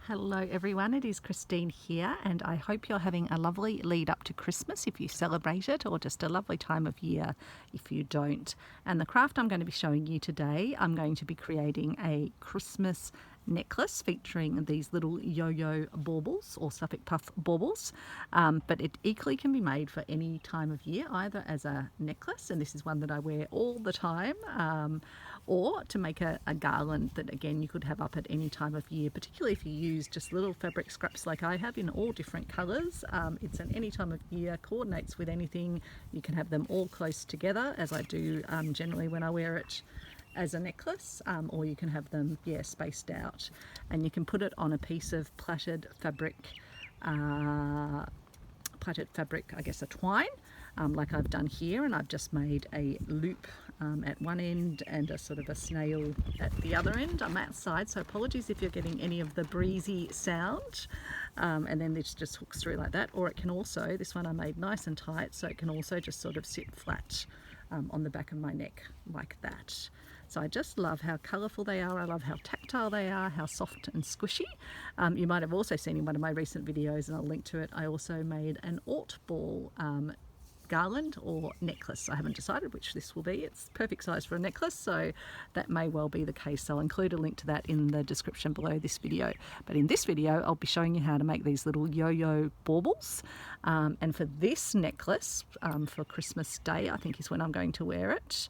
Hello everyone, it is Christine here, and I hope you're having a lovely lead up to Christmas if you celebrate it, or just a lovely time of year if you don't. And the craft I'm going to be showing you today, I'm going to be creating a Christmas necklace featuring these little yo-yo baubles or Suffolk puff baubles, but it equally can be made for any time of year, either as a necklace, and this is one that I wear all the time, or to make a garland that again you could have up at any time of year, particularly if you use just little fabric scraps like I have in all different colours. It's an any time of year, coordinates with anything. You can have them all close together as I do generally when I wear it as a necklace, or you can have them spaced out, and you can put it on a piece of plaited fabric, I guess a twine, like I've done here, and I've just made a loop at one end and a sort of a snail at the other end. I'm outside, so apologies if you're getting any of the breezy sound, and then this just hooks through like that, or it can also, this one I made nice and tight, so it can also just sort of sit flat on the back of my neck like that. So I just love how colourful they are, I love how tactile they are, how soft and squishy. You might have also seen in one of my recent videos, and I'll link to it, I also made an Ort ball garland or necklace. I haven't decided which this will be. It's perfect size for a necklace, so that may well be the case. So I'll include a link to that in the description below this video. But in this video, I'll be showing you how to make these little yo-yo baubles. And for this necklace, for Christmas Day, I think is when I'm going to wear it.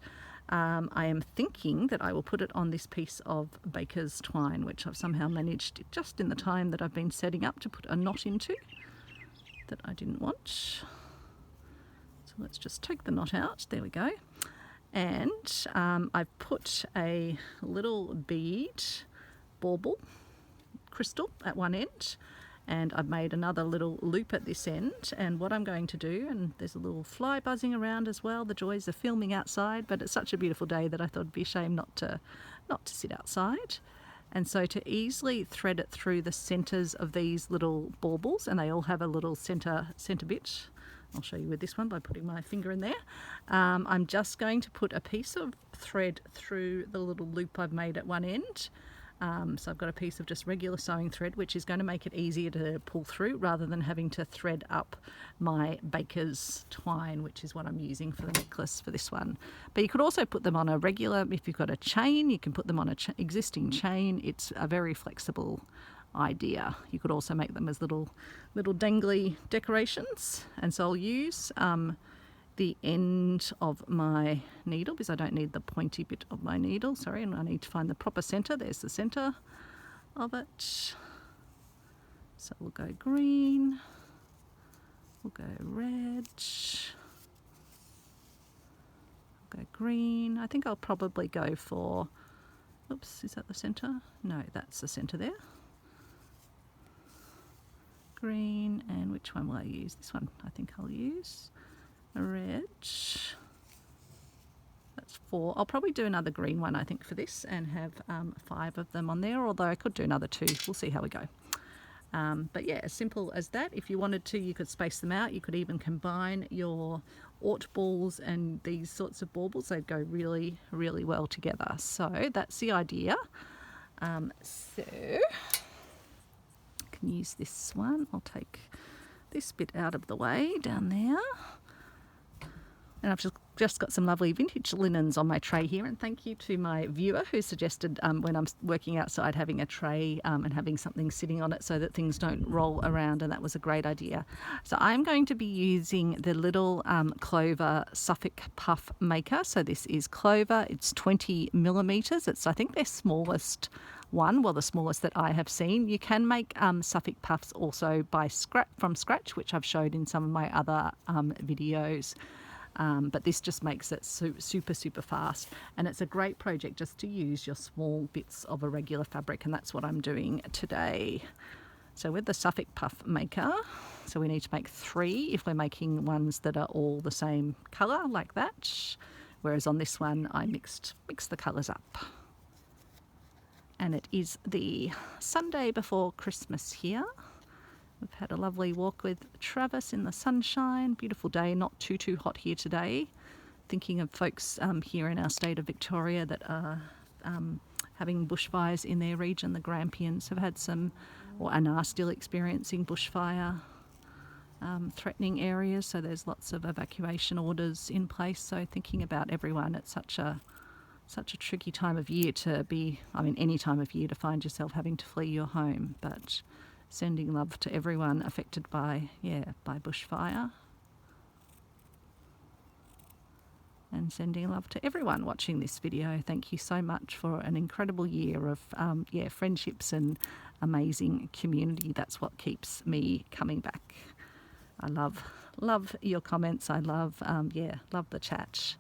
I am thinking that I will put it on this piece of baker's twine, which I've somehow managed just in the time that I've been setting up to put a knot into that I didn't want. So let's just take the knot out, there we go. And I've put a little bead bauble crystal at one end, and I've made another little loop at this end. And what I'm going to do, and there's a little fly buzzing around as well, the joys of filming outside, but it's such a beautiful day that I thought it'd be a shame not to sit outside. And so to easily thread it through the centers of these little baubles, and they all have a little center bit. I'll show you with this one by putting my finger in there. I'm just going to put a piece of thread through the little loop I've made at one end. So I've got a piece of just regular sewing thread, which is going to make it easier to pull through rather than having to thread up my baker's twine, which is what I'm using for the necklace for this one. But you could also put them on a regular, if you've got a chain, you can put them on an existing chain. It's a very flexible idea. You could also make them as little dangly decorations. And so I'll use the end of my needle, because I don't need the pointy bit of my needle, sorry, and I need to find the proper center. There's the center of it. So we'll go green, we'll go red, we'll go green. I think I'll probably go for, oops, is that the center? No, that's the center there. Green, and which one will I use? This one I think I'll use. Red, that's 4. I'll probably do another green one I think for this and have 5 of them on there, although I could do another 2. We'll see how we go. But yeah, as simple as that. If you wanted to, you could space them out. You could even combine your Ort balls and these sorts of baubles. They'd go really, really well together. So that's the idea. So I can use this one. I'll take this bit out of the way down there. And I've just got some lovely vintage linens on my tray here, and thank you to my viewer who suggested when I'm working outside having a tray and having something sitting on it so that things don't roll around, and that was a great idea. So I'm going to be using the little clover Suffolk puff maker. So this is clover, it's 20 millimeters. It's, I think, their smallest one, well, the smallest that I have seen. You can make Suffolk puffs also from scratch, which I've showed in some of my other videos. But this just makes it super fast, and it's a great project just to use your small bits of a regular fabric, and that's what I'm doing today. So with the Suffolk puff maker, so we need to make 3 if we're making ones that are all the same colour like that, whereas on this one I mixed the colours up. And it is the Sunday before Christmas here. We've had a lovely walk with Travis in the sunshine. Beautiful day, not too hot here today. Thinking of folks here in our state of Victoria that are having bushfires in their region. The Grampians have had some and are still experiencing bushfire threatening areas, so there's lots of evacuation orders in place. So thinking about everyone at such a tricky time of year to be, I mean any time of year to find yourself having to flee your home, but sending love to everyone affected by bushfire, and sending love to everyone watching this video. Thank you so much for an incredible year of friendships and amazing community. That's what keeps me coming back. I love your comments. I love the chat.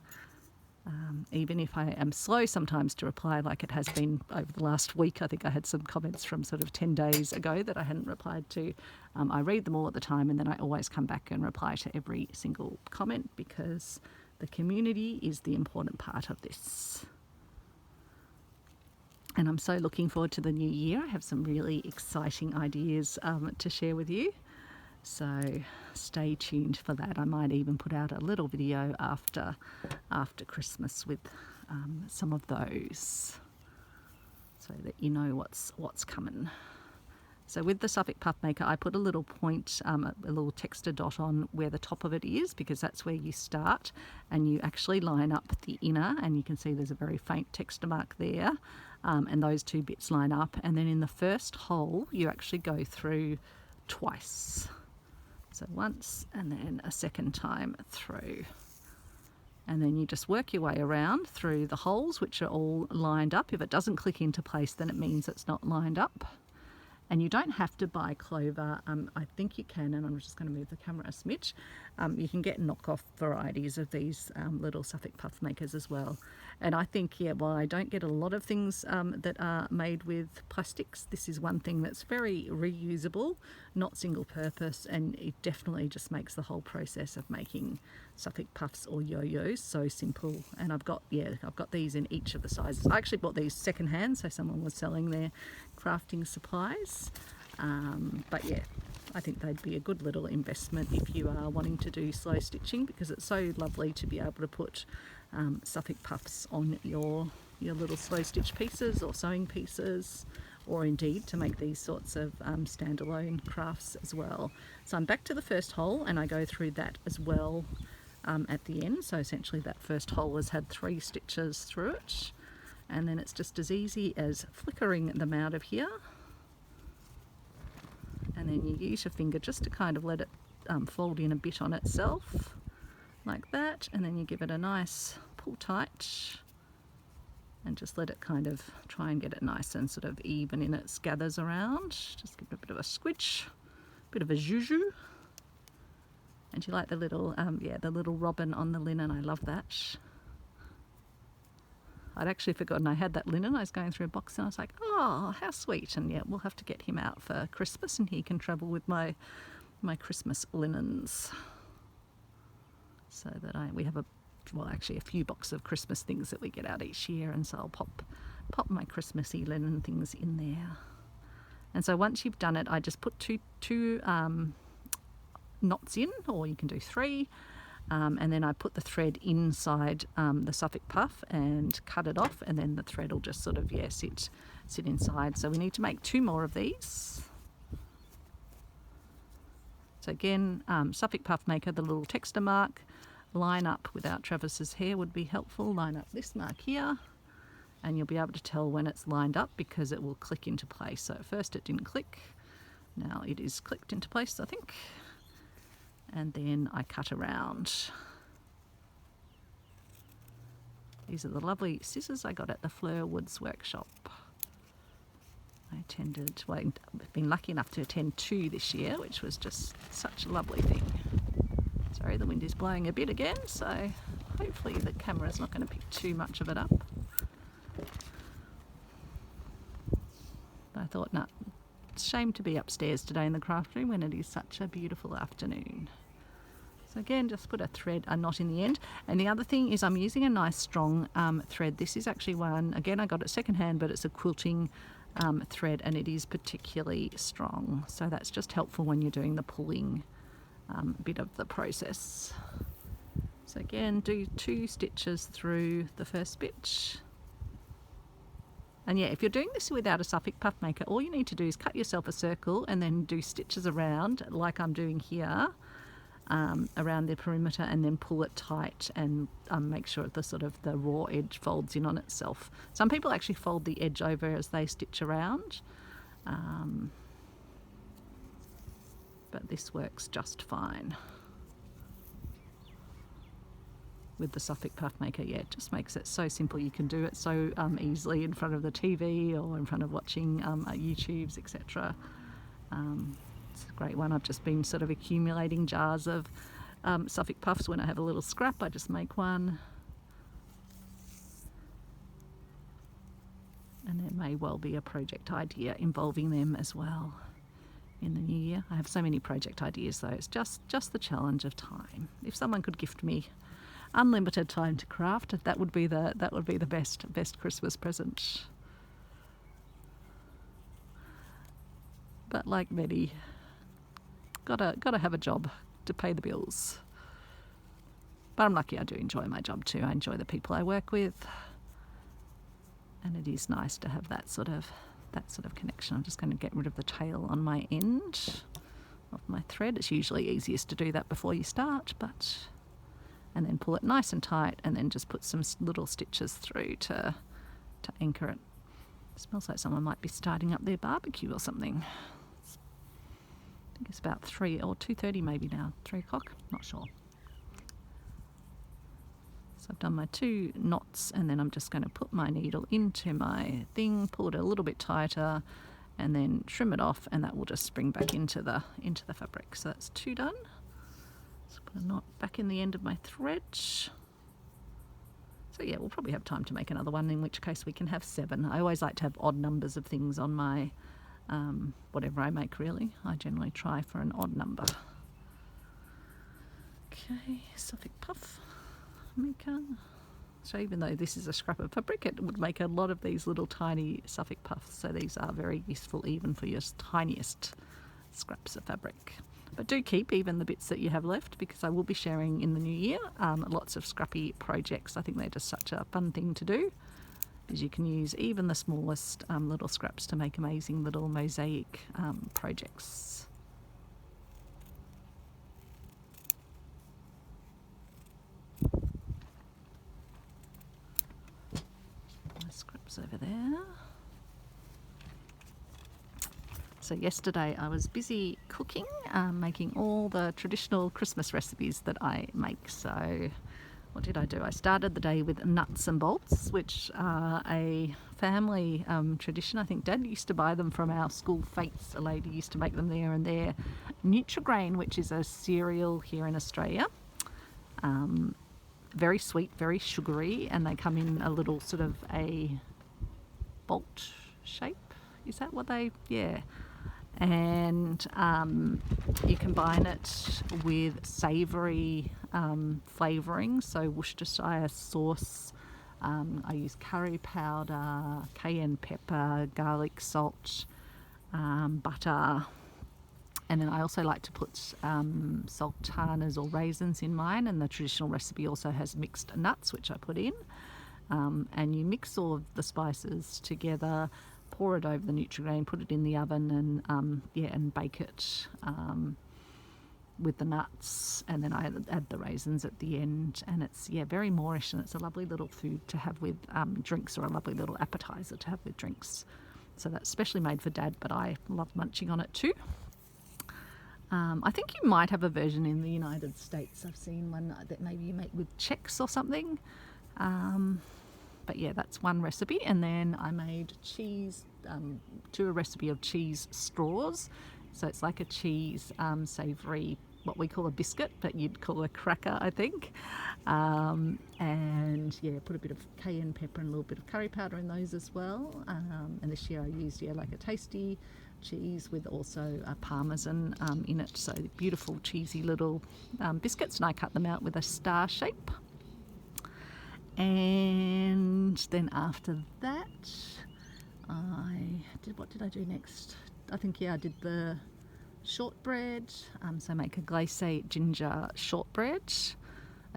Even if I am slow sometimes to reply, like it has been over the last week. I think I had some comments from sort of 10 days ago that I hadn't replied to. I read them all at the time, and then I always come back and reply to every single comment, because the community is the important part of this. And I'm so looking forward to the new year. I have some really exciting ideas to share with you. So stay tuned for that. I might even put out a little video after Christmas with some of those, so that you know what's coming. So with the Suffolk Puff Maker, I put a little point, a little texture dot on where the top of it is, because that's where you start, and you actually line up the inner, and you can see there's a very faint texture mark there, and those two bits line up, and then in the first hole you actually go through twice. So once and then a second time through. And then you just work your way around through the holes, which are all lined up. If it doesn't click into place, then it means it's not lined up. And you don't have to buy clover. I think you can, and I'm just going to move the camera a smidge. You can get knockoff varieties of these little Suffolk Puff Makers as well. And I think, while I don't get a lot of things that are made with plastics, this is one thing that's very reusable, not single purpose, and it definitely just makes the whole process of making Suffolk Puffs or yo-yos so simple. And I've got these in each of the sizes. I actually bought these secondhand, so someone was selling their crafting supplies. But yeah, I think they'd be a good little investment if you are wanting to do slow stitching, because it's so lovely to be able to put Suffolk Puffs on your little slow stitch pieces or sewing pieces, or indeed to make these sorts of standalone crafts as well. So I'm back to the first hole, and I go through that as well at the end. So essentially that first hole has had 3 stitches through it, and then it's just as easy as flickering them out of here, and then you use your finger just to kind of let it fold in a bit on itself like that, and then you give it a nice pull tight and just let it kind of try and get it nice and sort of even in its gathers around. Just give it a bit of a squidge, a bit of a zhuzhu. And you like the little the little robin on the linen. I love that. I'd actually forgotten I had that linen. I was going through a box and I was like, oh, how sweet. And yeah, we'll have to get him out for Christmas, and he can travel with my Christmas linens. So that we have actually a few boxes of Christmas things that we get out each year, and so I'll pop my Christmassy linen things in there. And so once you've done it, I just put two knots in, or you can do 3. And then I put the thread inside the Suffolk Puff and cut it off, and then the thread will just sort of sit inside. So we need to make 2 more of these. So again, Suffolk Puff Maker, the little texture mark, line up without Travis's hair would be helpful. Line up this mark here, and you'll be able to tell when it's lined up because it will click into place. So at first it didn't click, now it is clicked into place, I think. And then I cut around. These are the lovely scissors I got at the Fleur Woods workshop. I've been lucky enough to attend 2 this year, which was just such a lovely thing. Sorry, the wind is blowing a bit again, so hopefully the camera's not going to pick too much of it up. But I thought, no, it's a shame to be upstairs today in the craft room when it is such a beautiful afternoon. So again, just put a knot in the end. And the other thing is I'm using a nice strong thread. This is actually one, again, I got it secondhand, but it's a quilting thread, and it is particularly strong. So that's just helpful when you're doing the pulling bit of the process. So again, do 2 stitches through the first bit. And yeah, if you're doing this without a Suffolk puff maker, all you need to do is cut yourself a circle and then do stitches around like I'm doing here, around the perimeter, and then pull it tight and make sure the sort of the raw edge folds in on itself. Some people actually fold the edge over as they stitch around, but this works just fine. With the Suffolk puff maker, yeah, it just makes it so simple. You can do it so easily in front of the TV or in front of watching YouTubes, etc. It's a great one. I've just been sort of accumulating jars of Suffolk puffs. When I have a little scrap, I just make one. And there may well be a project idea involving them as well in the new year. I have so many project ideas though. It's just the challenge of time. If someone could gift me unlimited time to craft, that would be the best Christmas present. But like many, gotta have a job to pay the bills. But I'm lucky I do enjoy my job too. I enjoy the people I work with, and it is nice to have that sort of connection. I'm just going to get rid of the tail on my end of my thread. It's usually easiest to do that before you start, and then pull it nice and tight, and then just put some little stitches through to anchor it. It smells like someone might be starting up their barbecue or something. I think it's about 3 or 2:30 maybe now, 3 o'clock, not sure. So I've done my 2 knots, and then I'm just going to put my needle into my thing, pull it a little bit tighter, and then trim it off, and that will just spring back into the fabric. So that's 2 done. So put a knot back in the end of my thread. So yeah, we'll probably have time to make another one, in which case we can have 7. I always like to have odd numbers of things on my whatever I make, really. I generally try for an odd number. Okay, Suffolk puff maker. So even though this is a scrap of fabric, it would make a lot of these little tiny Suffolk puffs. So these are very useful even for your tiniest scraps of fabric. But do keep even the bits that you have left, because I will be sharing in the new year lots of scrappy projects. I think they're just such a fun thing to do, because you can use even the smallest little scraps to make amazing little mosaic projects. My scraps over there. So yesterday I was busy cooking, making all the traditional Christmas recipes that I make. So what did I do? I started the day with nuts and bolts, which are a family tradition. I think Dad used to buy them from our school fetes. A lady used to make them there, and they're Nutrigrain, which is a cereal here in Australia. Very sweet, very sugary, and they come in a little sort of a bolt shape. Is that what they? Yeah. And you combine it with savoury flavouring, so Worcestershire sauce. I use curry powder, cayenne pepper, garlic salt, butter, and then I also like to put sultanas or raisins in mine, and the traditional recipe also has mixed nuts, which I put in. And you mix all of the spices together, pour it over the Nutrigrain, put it in the oven, and bake it with the nuts, and then I add the raisins at the end, and it's very Moorish, and it's a lovely little food to have with drinks, or a lovely little appetizer to have with drinks. So that's specially made for Dad, but I love munching on it too. I think you might have a version in the United States. I've seen one that maybe you make with Chex or something. But yeah, that's one recipe. And then I made cheese, to a recipe of cheese straws. So it's like a cheese savoury, what we call a biscuit, but you'd call a cracker, I think. And yeah, put a bit of cayenne pepper and a little bit of curry powder in those as well. And this year I used like a tasty cheese with also a parmesan in it. So beautiful cheesy little biscuits, and I cut them out with a star shape. And then after that, what did I do next? I think I did the shortbread. So make a glacé ginger shortbread.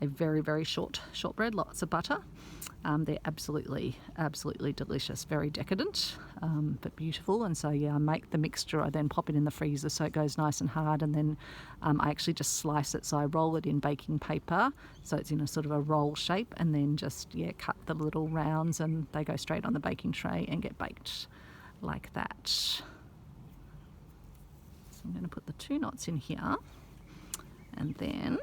a very, very short shortbread, lots of butter. They're absolutely delicious, very decadent, but beautiful. And so yeah, I make the mixture, I then pop it in the freezer so it goes nice and hard, and then I actually just slice it, so I roll it in baking paper so it's in a sort of a roll shape, and then just cut the little rounds and they go straight on the baking tray and get baked like that. So I'm going to put the 2 knots in here, and then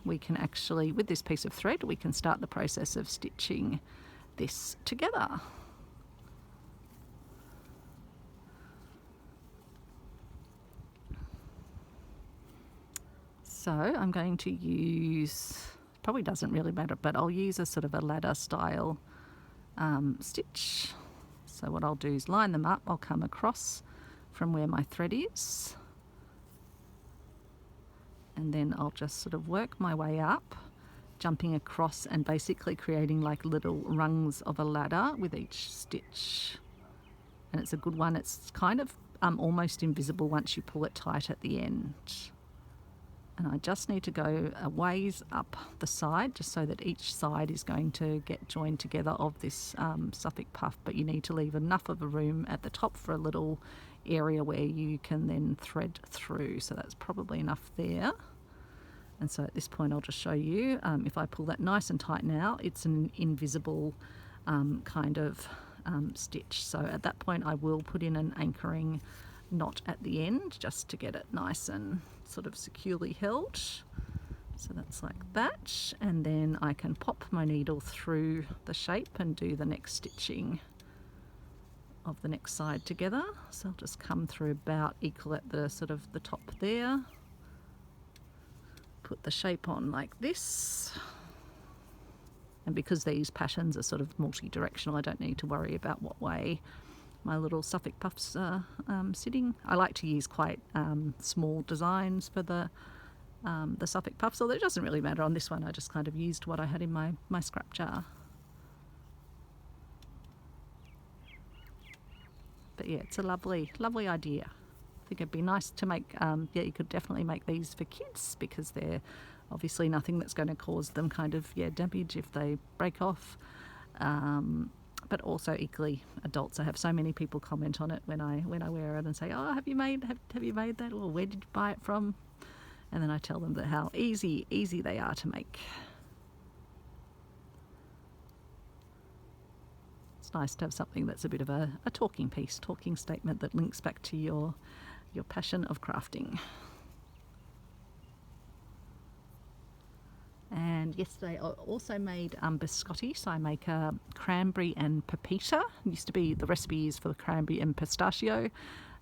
we can actually, with this piece of thread, we can start the process of stitching this together. So I'm going to use, probably doesn't really matter, but I'll use a sort of a ladder style stitch. So what I'll do is line them up. I'll come across from where my thread is, and then I'll just sort of work my way up, jumping across and basically creating like little rungs of a ladder with each stitch. And it's a good one. It's kind of almost invisible once you pull it tight at the end. And I just need to go a ways up the side just so that each side is going to get joined together of this Suffolk puff, but you need to leave enough of a room at the top for a little area where you can then thread through. So that's probably enough there. And so at this point I'll just show you, if I pull that nice and tight now, it's an invisible kind of stitch. So at that point I will put in an anchoring knot at the end just to get it nice and sort of securely held. So that's like that, and then I can pop my needle through the shape and do the next stitching of the next side together. So I'll just come through about equal at the sort of the top there, put the shape on like this, and because these patterns are sort of multi-directional, I don't need to worry about what way my little Suffolk puffs are sitting. I like to use quite small designs for the Suffolk puffs, although it doesn't really matter on this one. I just kind of used what I had in my scrap jar. But yeah, it's a lovely idea. I think it'd be nice to make, you could definitely make these for kids because they're obviously nothing that's going to cause them kind of, damage if they break off. But also equally adults. I have so many people comment on it when I wear it and say, oh, have you made that? Or where did you buy it from? And then I tell them that how easy they are to make. It's nice to have something that's a bit of a talking piece, talking statement that links back to your passion of crafting. And yesterday I also made biscotti, so I make cranberry and pepita. It used to be the recipe is for cranberry and pistachio,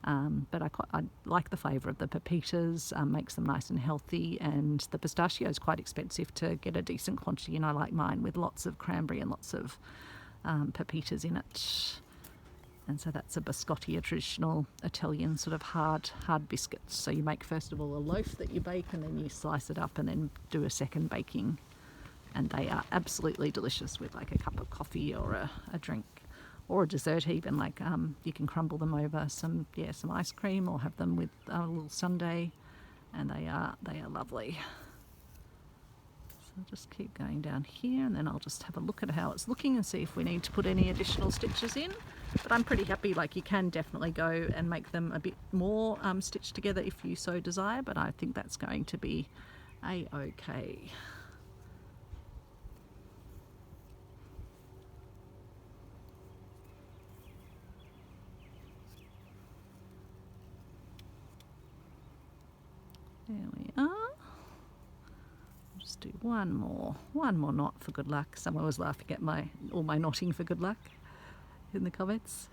but I like the flavour of the pepitas, makes them nice and healthy, and the pistachio is quite expensive to get a decent quantity, and I like mine with lots of cranberry and lots of pepitas in it. And so that's a biscotti, a traditional Italian sort of hard biscuits. So you make first of all a loaf that you bake, and then you slice it up and then do a second baking. And they are absolutely delicious with like a cup of coffee or a drink or a dessert even. Like you can crumble them over some ice cream or have them with a little sundae, and they are lovely. I'll just keep going down here, and then I'll just have a look at how it's looking and see if we need to put any additional stitches in. But I'm pretty happy. Like, you can definitely go and make them a bit more stitched together if you so desire, but I think that's going to be a-okay. There we are. Just do one more knot for good luck. Someone was laughing at all my knotting for good luck in the comments.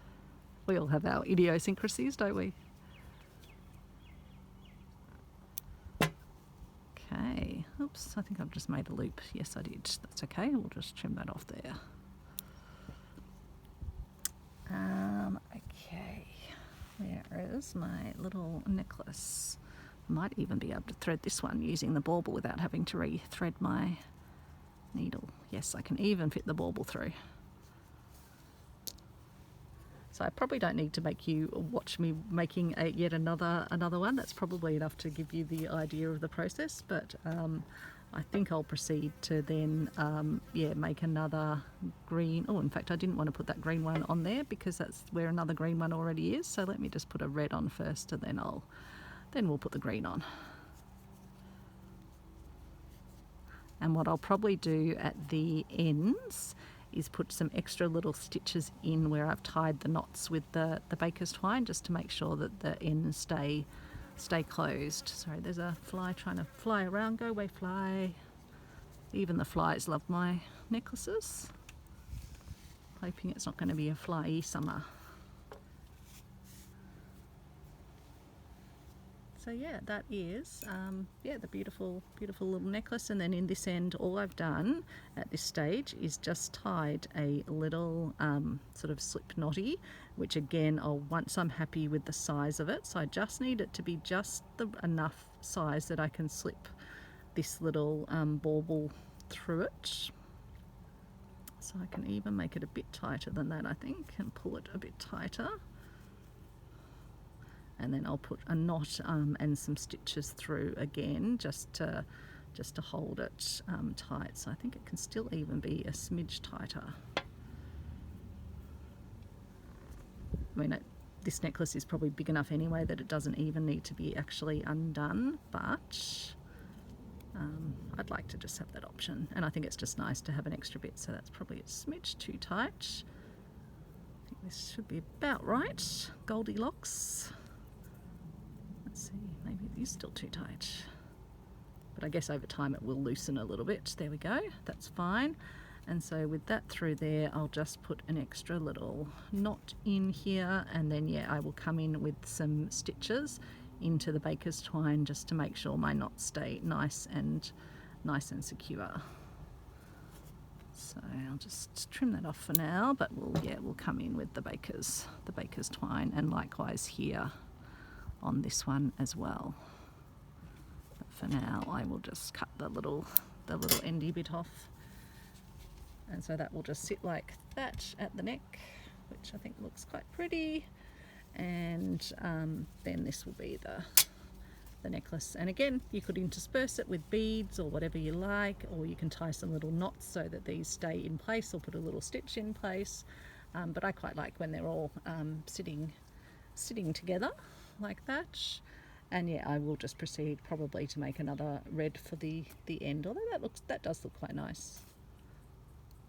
We all have our idiosyncrasies, don't we? Okay. Oops, I think I've just made a loop. Yes, I did. That's okay. We'll just trim that off there. Okay. Where is my little necklace? Might even be able to thread this one using the bauble without having to re-thread my needle. Yes, I can even fit the bauble through. So I probably don't need to make you watch me making yet another one. That's probably enough to give you the idea of the process, but I think I'll proceed to then yeah, make another green. Oh, in fact I didn't want to put that green one on there because that's where another green one already is, so let me just put a red on first and then we'll put the green on. And what I'll probably do at the ends is put some extra little stitches in where I've tied the knots with the baker's twine, just to make sure that the ends stay closed. Sorry, there's a fly trying to fly around. Go away, fly. Even the flies love my necklaces. Hoping it's not going to be a flyy summer. So yeah, that is yeah, the beautiful little necklace. And then in this end, all I've done at this stage is just tied a little sort of slip knotty, which again, once I'm happy with the size of it, so I just need it to be just enough size that I can slip this little bauble through it. So I can even make it a bit tighter than that, I think, and pull it a bit tighter. And then I'll put a knot and some stitches through again, just to hold it tight. So I think it can still even be a smidge tighter. I mean, this necklace is probably big enough anyway that it doesn't even need to be actually undone, but I'd like to just have that option. And I think it's just nice to have an extra bit, so that's probably a smidge too tight. I think this should be about right. Goldilocks. Let's see, maybe it is still too tight, but I guess over time it will loosen a little bit. There we go, that's fine. And so with that through there, I'll just put an extra little knot in here, and then yeah, I will come in with some stitches into the baker's twine just to make sure my knots stay nice and secure. So I'll just trim that off for now, but we'll come in with the baker's twine, and likewise here on this one as well. But for now I will just cut the little endy bit off, and so that will just sit like that at the neck, which I think looks quite pretty. And then this will be the necklace, and again you could intersperse it with beads or whatever you like, or you can tie some little knots so that these stay in place, or put a little stitch in place, but I quite like when they're all sitting together like that. And yeah, I will just proceed probably to make another red for the end, although that does look quite nice,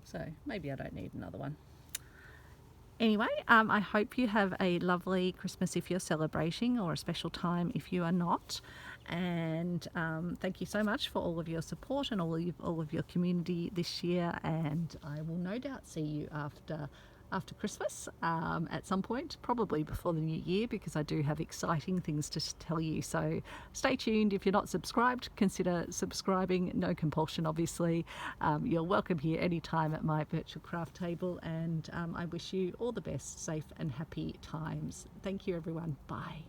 so maybe I don't need another one. Anyway, I hope you have a lovely Christmas if you're celebrating, or a special time if you are not. And thank you so much for all of your support and all of your community this year. And I will no doubt see you after Christmas at some point, probably before the new year, because I do have exciting things to tell you. So stay tuned. If you're not subscribed, consider subscribing. No compulsion, obviously. You're welcome here anytime at my virtual craft table, and I wish you all the best, safe and happy times. Thank you, everyone. Bye.